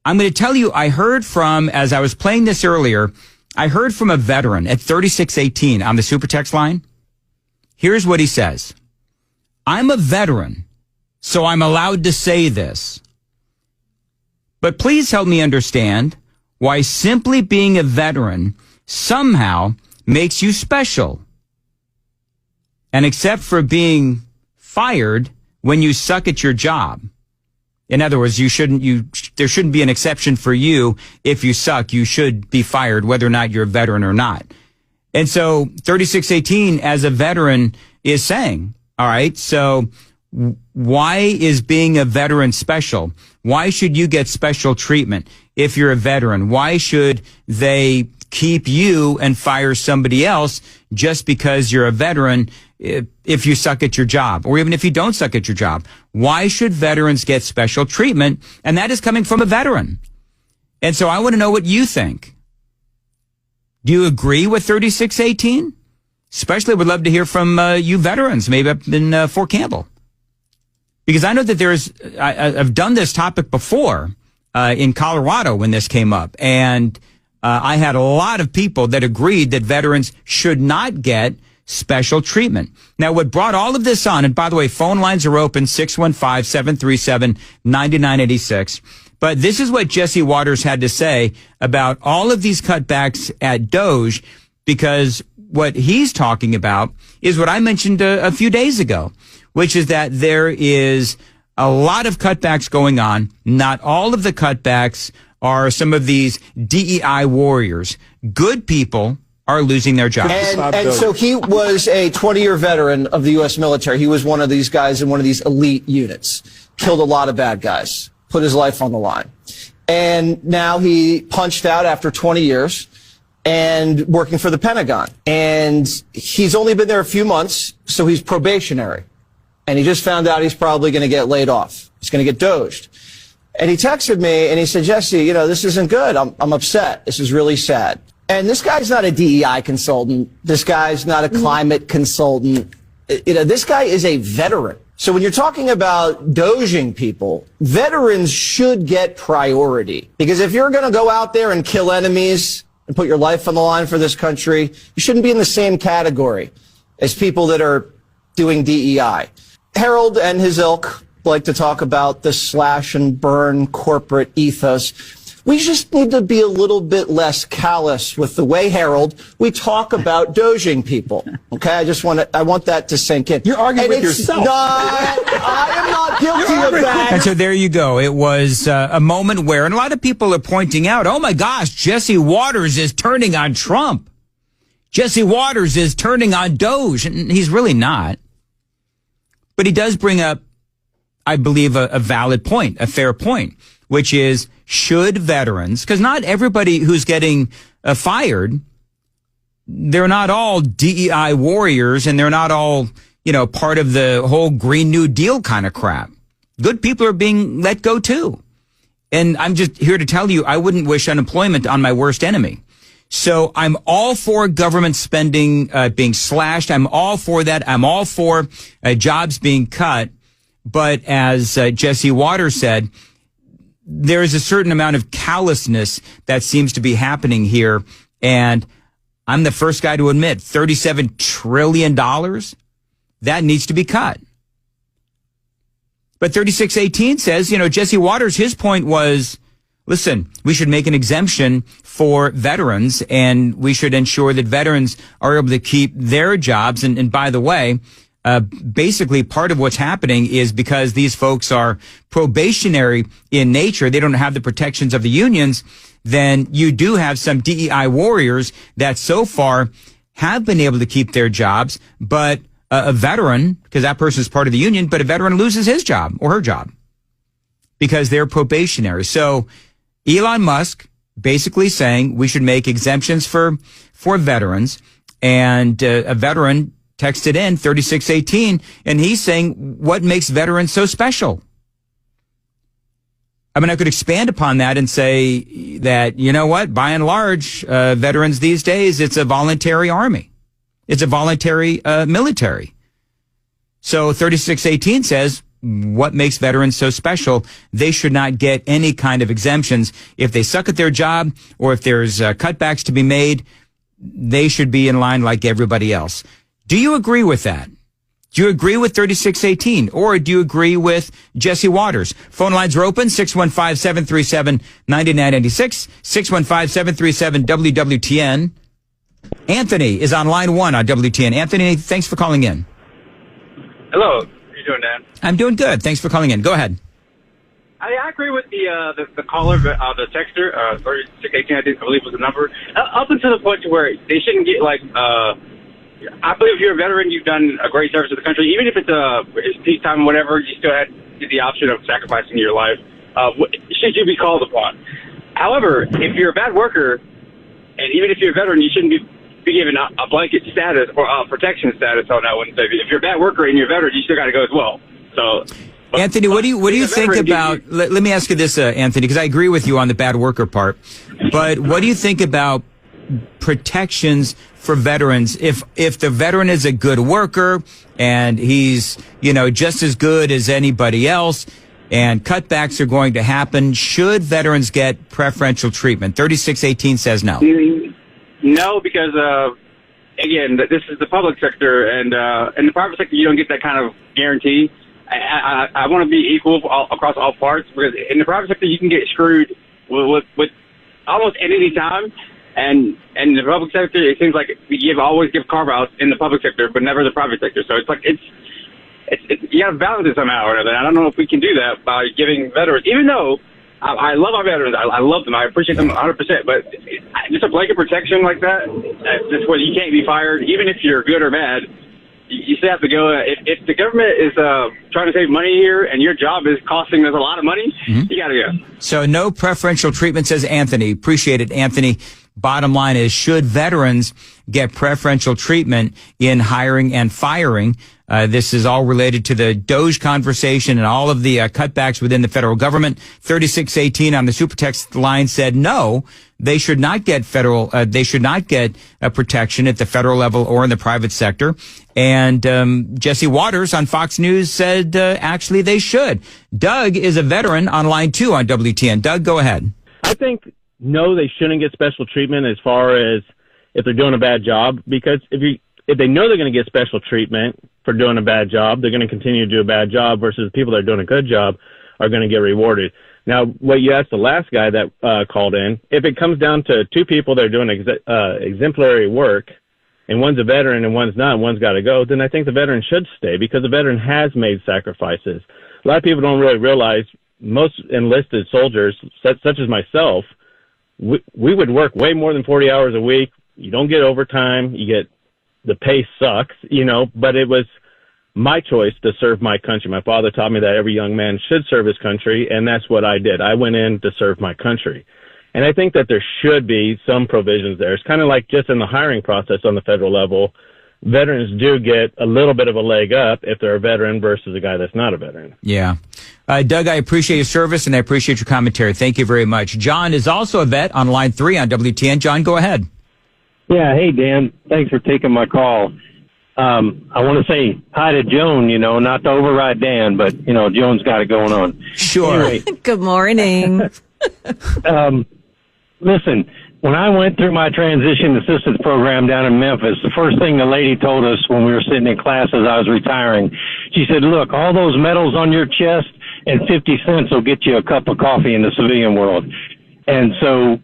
I'm going to tell you, I heard from, as I was playing this earlier, I heard from a veteran at 3618 on the super text line. Here's what he says. I'm a veteran, so I'm allowed to say this. But please help me understand why simply being a veteran somehow makes you special. And except for being fired when you suck at your job. In other words, there shouldn't be an exception for you. If you suck, you should be fired, whether or not you're a veteran or not. And so 3618 as a veteran is saying, all right, so why is being a veteran special? Why should you get special treatment if you're a veteran? Why should they keep you and fire somebody else just because you're a veteran if you suck at your job, or even if you don't suck at your job? Why should veterans get special treatment? And that is coming from a veteran. And so I want to know what you think. Do you agree with 3618? Especially would love to hear from you veterans, maybe up in Fort Campbell. Because I know that I've done this topic before in Colorado when this came up. And I had a lot of people that agreed that veterans should not get special treatment. Now, what brought all of this on, and by the way, phone lines are open, 615-737-9986. But this is what Jesse Waters had to say about all of these cutbacks at DOGE, because what he's talking about is what I mentioned a few days ago, which is that there is a lot of cutbacks going on. Not all of the cutbacks are some of these DEI warriors. Good people are losing their jobs. And so he was a 20-year veteran of the U.S. military. He was one of these guys in one of these elite units. Killed a lot of bad guys. Put his life on the line. And now he punched out after 20 years and working for the Pentagon. And he's only been there a few months, so he's probationary. And he just found out he's probably going to get laid off. He's going to get doged. And he texted me and he said, Jesse, this isn't good. I'm upset. This is really sad. And this guy's not a DEI consultant. This guy's not a climate consultant. This guy is a veteran. So when you're talking about doging people, veterans should get priority. Because if you're going to go out there and kill enemies and put your life on the line for this country, you shouldn't be in the same category as people that are doing DEI. Harold and his ilk like to talk about the slash and burn corporate ethos. We just need to be a little bit less callous with the way, Harold, we talk about doging people. Okay, I want that to sink in. You're arguing with yourself. No, I am not guilty of that. And so there you go. It was a moment where, and a lot of people are pointing out, oh my gosh, Jesse Waters is turning on Trump. Jesse Waters is turning on DOGE. And he's really not. But he does bring up, I believe, a valid point, a fair point, which is, should veterans, because not everybody who's getting fired, they're not all DEI warriors, and they're not all, part of the whole Green New Deal kind of crap. Good people are being let go too. And I'm just here to tell you, I wouldn't wish unemployment on my worst enemy. So I'm all for government spending being slashed. I'm all for that. I'm all for jobs being cut. But as Jesse Waters said, there is a certain amount of callousness that seems to be happening here. And I'm the first guy to admit $37 trillion, that needs to be cut. But 3618 says, Jesse Waters, his point was, listen, we should make an exemption for veterans, and we should ensure that veterans are able to keep their jobs. And by the way, basically part of what's happening is because these folks are probationary in nature, they don't have the protections of the unions, then you do have some DEI warriors that so far have been able to keep their jobs, but a veteran, because that person is part of the union, but a veteran loses his job or her job because they're probationary. So Elon Musk basically saying we should make exemptions for veterans, and a veteran texted in 3618, and he's saying, what makes veterans so special? I mean, I could expand upon that and say that, by and large, veterans these days, it's a voluntary army. It's a voluntary military. So 3618 says, what makes veterans so special. They should not get any kind of exemptions. If they suck at their job or if there's cutbacks to be made, they should be in line like everybody else. Do you agree with that? Do you agree with 3618 or do you agree with Jesse Waters? Phone lines are open, 615-737-9996, 615-737-WWTN. Anthony is on line 1 on WTN. Anthony, thanks for calling in. Hello. How are you doing, Dan? I'm doing good. Thanks for calling in. Go ahead. I agree with the caller, the texter, 3618, I believe was the number. Up until the point to where they shouldn't get, I believe if you're a veteran, you've done a great service to the country. Even if it's peacetime or whatever, you still had the option of sacrificing your life. Should you be called upon? However, if you're a bad worker, and even if you're a veteran, you shouldn't be given a blanket status or a protection status on that one. So if you're a bad worker and you're a veteran, you still got to go as well. So, Anthony, what do you think about? Let me ask you this, Anthony, because I agree with you on the bad worker part. But what do you think about protections for veterans? If the veteran is a good worker and he's just as good as anybody else, and cutbacks are going to happen, should veterans get preferential treatment? 3618 says no. No, because again, this is the public sector, and in the private sector, you don't get that kind of guarantee. I want to be equal across all parts, because in the private sector, you can get screwed with almost at any time. And in the public sector, it seems like we always give carve-outs in the public sector, but never the private sector. So it's like it's you got to balance it somehow or another. I don't know if we can do that by giving veterans, even though I love our veterans. I love them. I appreciate them 100%. But just a blanket protection like that, just where you can't be fired, even if you're good or bad. You still have to go. If the government is trying to save money here and your job is costing us a lot of money, you got to go. So no preferential treatment, says Anthony. Appreciate it, Anthony. Bottom line is, should veterans get preferential treatment in hiring and firing? This is all related to the DOGE conversation and all of the cutbacks within the federal government. 3618 on the Supertext line said no, they should not get protection at the federal level or in the private sector. And Jesse Waters on Fox News said actually they should. Doug is a veteran on line 2 on WTN. Doug, go ahead. I think no, they shouldn't get special treatment as far as if they're doing a bad job, because if they know they're going to get special treatment for doing a bad job, they're going to continue to do a bad job, versus people that are doing a good job are going to get rewarded. Now, what you asked the last guy that called in, if it comes down to two people that are doing exemplary work, and one's a veteran and one's not, and one's got to go, then I think the veteran should stay, because the veteran has made sacrifices. A lot of people don't really realize most enlisted soldiers, such as myself, we would work way more than 40 hours a week. You don't get overtime. The pay sucks, but it was my choice to serve my country. My father taught me that every young man should serve his country, and that's what I did. I went in to serve my country. And I think that there should be some provisions there. It's kind of like just in the hiring process on the federal level, veterans do get a little bit of a leg up if they're a veteran versus a guy that's not a veteran. Yeah. Doug, I appreciate your service and I appreciate your commentary. Thank you very much. John is also a vet on line 3 on WTN. John, go ahead. Yeah. Hey, Dan. Thanks for taking my call. I want to say hi to Joan, not to override Dan, but, Joan's got it going on. Sure. Anyway, Good morning. Listen, when I went through my transition assistance program down in Memphis, the first thing the lady told us when we were sitting in class as I was retiring, she said, look, all those medals on your chest and 50 cents will get you a cup of coffee in the civilian world. And so,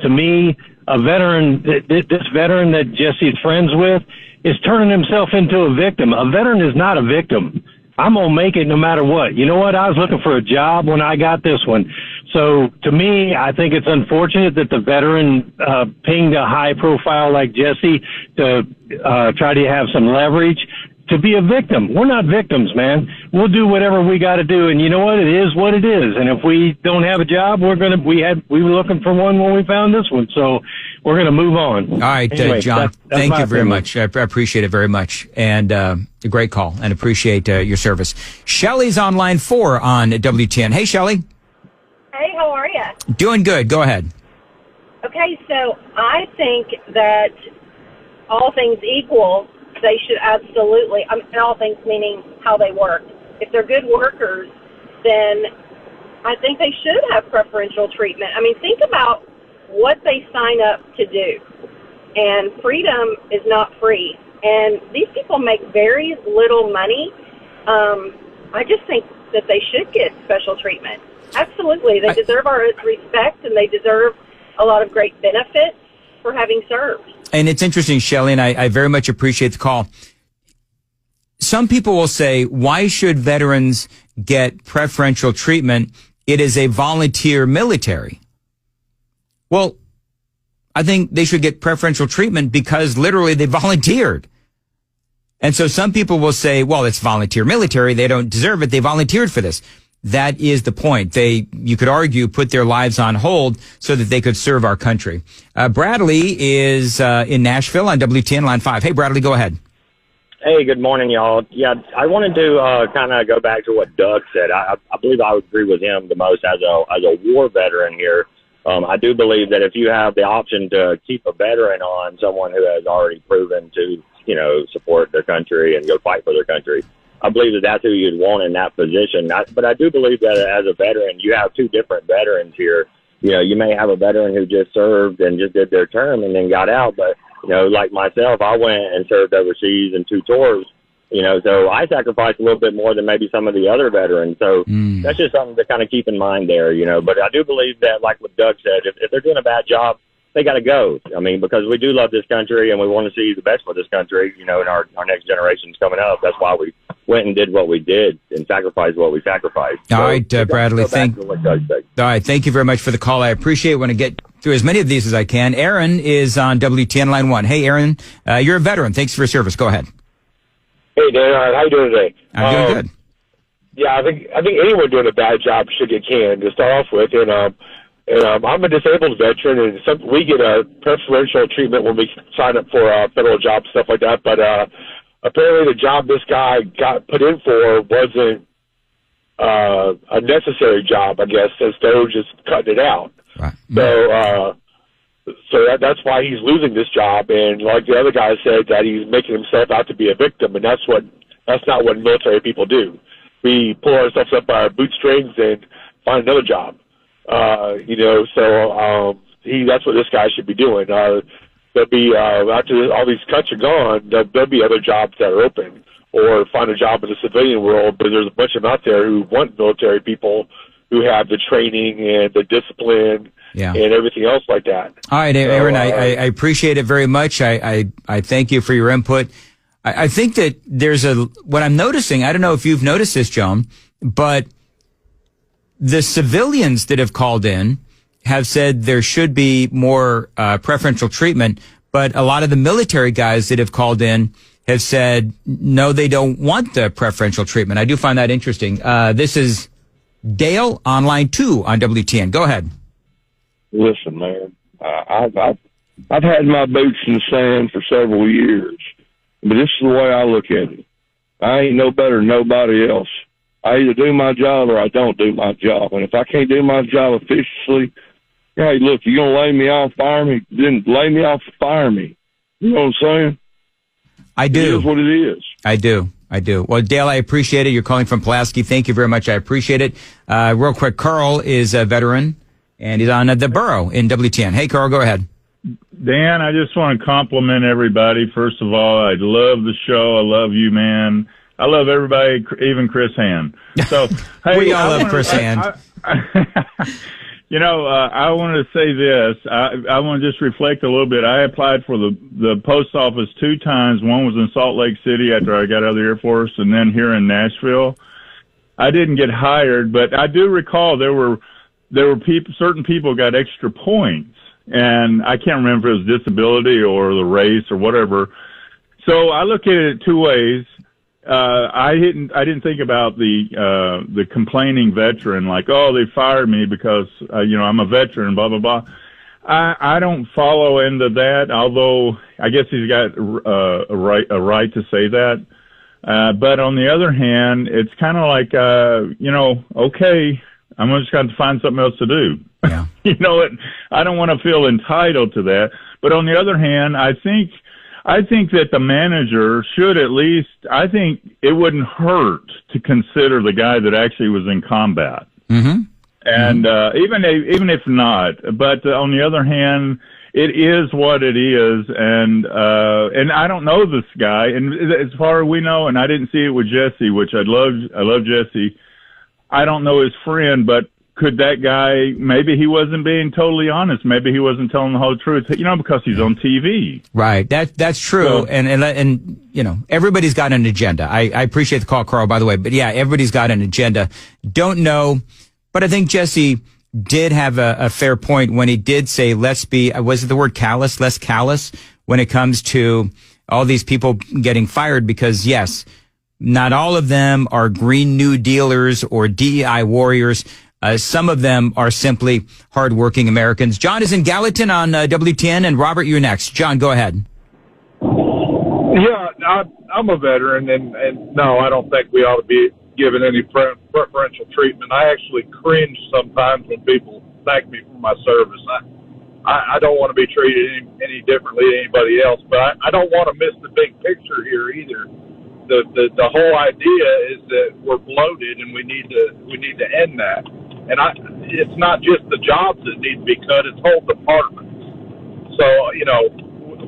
to me, a veteran, this veteran that Jesse's friends with, is turning himself into a victim. A veteran is not a victim. I'm going to make it no matter what. You know what? I was looking for a job when I got this one. So to me, I think it's unfortunate that the veteran pinged a high profile like Jesse to try to have some leverage to be a victim. We're not victims, man. We'll do whatever we got to do. And you know what? It is what it is. And if we don't have a job, we were looking for one when we found this one. So we're going to move on. All right, anyway, John, thank you very much. I appreciate it very much. And a great call, and appreciate your service. Shelly's on line 4 on WTN. Hey, Shelly. Hey, how are you? Doing good. Go ahead. Okay, so I think that all things equal, they should absolutely, and all things meaning how they work, if they're good workers, then I think they should have preferential treatment. I mean, think about what they sign up to do. And freedom is not free. And these people make very little money. I just think that they should get special treatment. Absolutely. They deserve our respect, and they deserve a lot of great benefits for having served. And it's interesting, Shelley, and I very much appreciate the call. Some people will say, why should veterans get preferential treatment? It is a volunteer military. Well, I think they should get preferential treatment because literally they volunteered. And so some people will say, well, it's volunteer military. They don't deserve it. They volunteered for this. That is the point. They, you could argue, put their lives on hold so that they could serve our country. Bradley is in Nashville on WTN Line 5. Hey, Bradley, go ahead. Hey, good morning, y'all. Yeah, I wanted to kind of go back to what Doug said. I believe I would agree with him the most as a war veteran here. I do believe that if you have the option to keep a veteran on, someone who has already proven to, support their country and go fight for their country, I believe that that's who you'd want in that position. But I do believe that as a veteran, you have two different veterans here. You may have a veteran who just served and just did their term and then got out. But, like myself, I went and served overseas in 2 tours. So I sacrificed a little bit more than maybe some of the other veterans. So that's just something to kind of keep in mind there, But I do believe that, like what Doug said, if they're doing a bad job, they got to go. I mean, because we do love this country and we want to see the best for this country, in our next generations coming up. That's why we went and did what we did and sacrificed what we sacrificed. All right, Bradley, all right, thank you very much for the call. I appreciate it. Want to get through as many of these as I can. Aaron is on WTN Line 1. Hey, Aaron, you're a veteran. Thanks for your service. Go ahead. Hey, Dan, how you doing today? I'm doing good. Yeah, I think anyone doing a bad job should get canned to start off with, and I'm a disabled veteran, and we get a preferential treatment when we sign up for federal jobs, stuff like that. But apparently, the job this guy got put in for wasn't a necessary job, I guess, since DOGE is cutting it out. Right. So that's why he's losing this job, and like the other guy said, that he's making himself out to be a victim, and that's not what military people do. We pull ourselves up by our bootstrings and find another job. That's what this guy should be doing. There'll be after all these cuts are gone, there'll be other jobs that are open, or find a job in the civilian world. But there's a bunch of them out there who want military people who have the training and the discipline. Yeah. And everything else like that. All right, Aaron, I appreciate it very much. I thank you for your input. I think that what I'm noticing, I don't know if you've noticed this, Joan, but the civilians that have called in have said there should be more preferential treatment, but a lot of the military guys that have called in have said, no, they don't want the preferential treatment. I do find that interesting. This is Dale on line 2 on WTN. Go ahead. Listen, man, I've had my boots in the sand for several years, but this is the way I look at it. I ain't no better than nobody else. I either do my job or I don't do my job. And if I can't do my job efficiently, hey, look, you're going to lay me off, fire me, then lay me off, fire me. You know what I'm saying? I do. It is what it is. I do. Well, Dale, I appreciate it. You're calling from Pulaski. Thank you very much. I appreciate it. Real quick, Carl is a veteran, and he's on the borough in WTN. Hey, Carl, go ahead. Dan, I just want to compliment everybody. First of all, I love the show. I love you, man. I love everybody, even Chris Hand. So, hey, we all love Chris Hand. I wanted to say this. I want to just reflect a little bit. I applied for the post office 2 times. One was in Salt Lake City after I got out of the Air Force, and then here in Nashville. I didn't get hired, but I do recall there were certain people got extra points, and I can't remember if it was disability or the race or whatever. So I look at it 2 ways. I didn't think about the complaining veteran, like, oh, they fired me because I'm a veteran, blah blah blah. I don't follow into that, although I guess he's got a right to say that. But on the other hand, it's kind of like okay, I'm just going to find something else to do. Yeah. I don't want to feel entitled to that. But on the other hand, I think I think that the manager should at least, I think it wouldn't hurt to consider the guy that actually was in combat. Mm-hmm. And even if not, but on the other hand, it is what it is, and I don't know this guy, and as far as we know, and I didn't see it with Jesse, which I love Jesse. I don't know his friend, but could that guy, maybe he wasn't being totally honest, maybe he wasn't telling the whole truth, because he's on TV. Right, that's true, so, and everybody's got an agenda. I appreciate the call, Carl, by the way, but yeah, everybody's got an agenda. Don't know, but I think Jesse did have a fair point when he did say, let's be, was it the word callous, less callous when it comes to all these people getting fired, because yes, not all of them are Green New Dealers or DEI warriors. Some of them are simply hardworking Americans. John is in Gallatin on WTN, and Robert, you're next. John, go ahead. Yeah, I'm a veteran, and no, I don't think we ought to be given any preferential treatment. I actually cringe sometimes when people thank me for my service. I don't want to be treated any differently than anybody else, but I don't want to miss the big picture here either. The whole idea is that we're bloated, and we need to end that. And it's not just the jobs that need to be cut; it's whole departments. So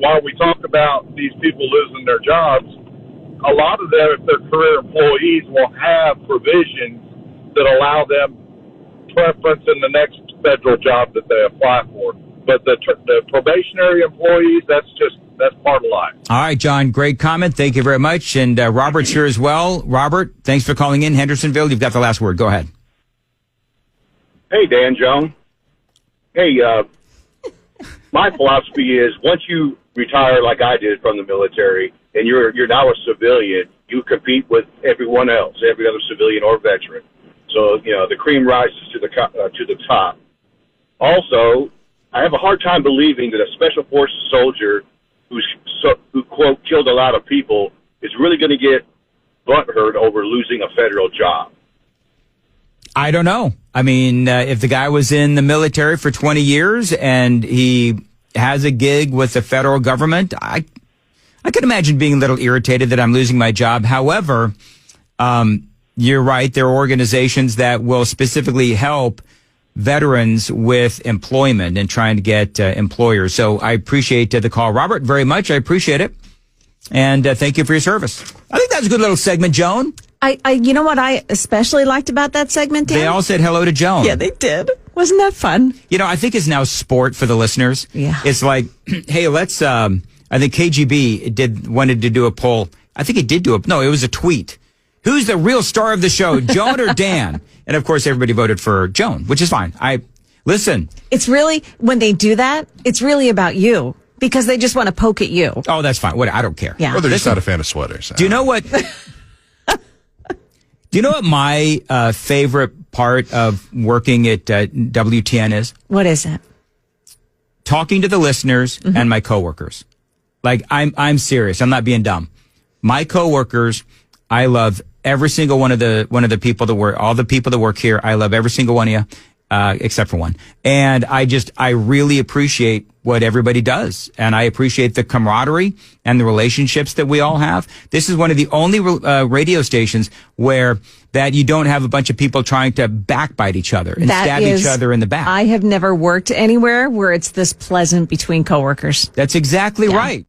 while we talk about these people losing their jobs, a lot of them, if they're career employees, will have provisions that allow them preference in the next federal job that they apply for. But the probationary employees, that's part of life. All right, John, great comment. Thank you very much. And Robert's here as well. Robert, thanks for calling in. Hendersonville, you've got the last word. Go ahead. Hey, Dan, Joan. Hey, my philosophy is once you retire like I did from the military, and you're now a civilian, you compete with everyone else, every other civilian or veteran. So the cream rises to the top. Also, I have a hard time believing that a special forces soldier who quote killed a lot of people is really going to get butthurt over losing a federal job. I don't know. I mean, if the guy was in the military for 20 years and he has a gig with the federal government, I could imagine being a little irritated that I'm losing my job. However, you're right. There are organizations that will specifically help veterans with employment and trying to get employers. So I appreciate the call, Robert, very much. I appreciate it. And thank you for your service. I think that was a good little segment, Joan. You know what I especially liked about that segment, Dan? They all said hello to Joan. Yeah, they did. Wasn't that fun? I think it's now sport for the listeners. Yeah. It's like, hey, let's, I think KGB wanted to do a poll. I think it did it was a tweet. Who's the real star of the show, Joan or Dan? And of course, everybody voted for Joan, which is fine. Listen. It's really, when they do that, it's really about you because they just want to poke at you. Oh, that's fine. I don't care. Yeah. Or they're just not a fan of sweaters. Do you know what? Do you know what my favorite part of working at WTN is? What is it? Talking to the listeners and my coworkers. Like I'm serious. I'm not being dumb. My coworkers, I love every single one of the people that work, all the people that work here. I love every single one of you, except for one. And I really appreciate what everybody does. And I appreciate the camaraderie and the relationships that we all have. This is one of the only radio stations where that you don't have a bunch of people trying to backbite each other and stab each other in the back. I have never worked anywhere where it's this pleasant between coworkers. That's exactly right.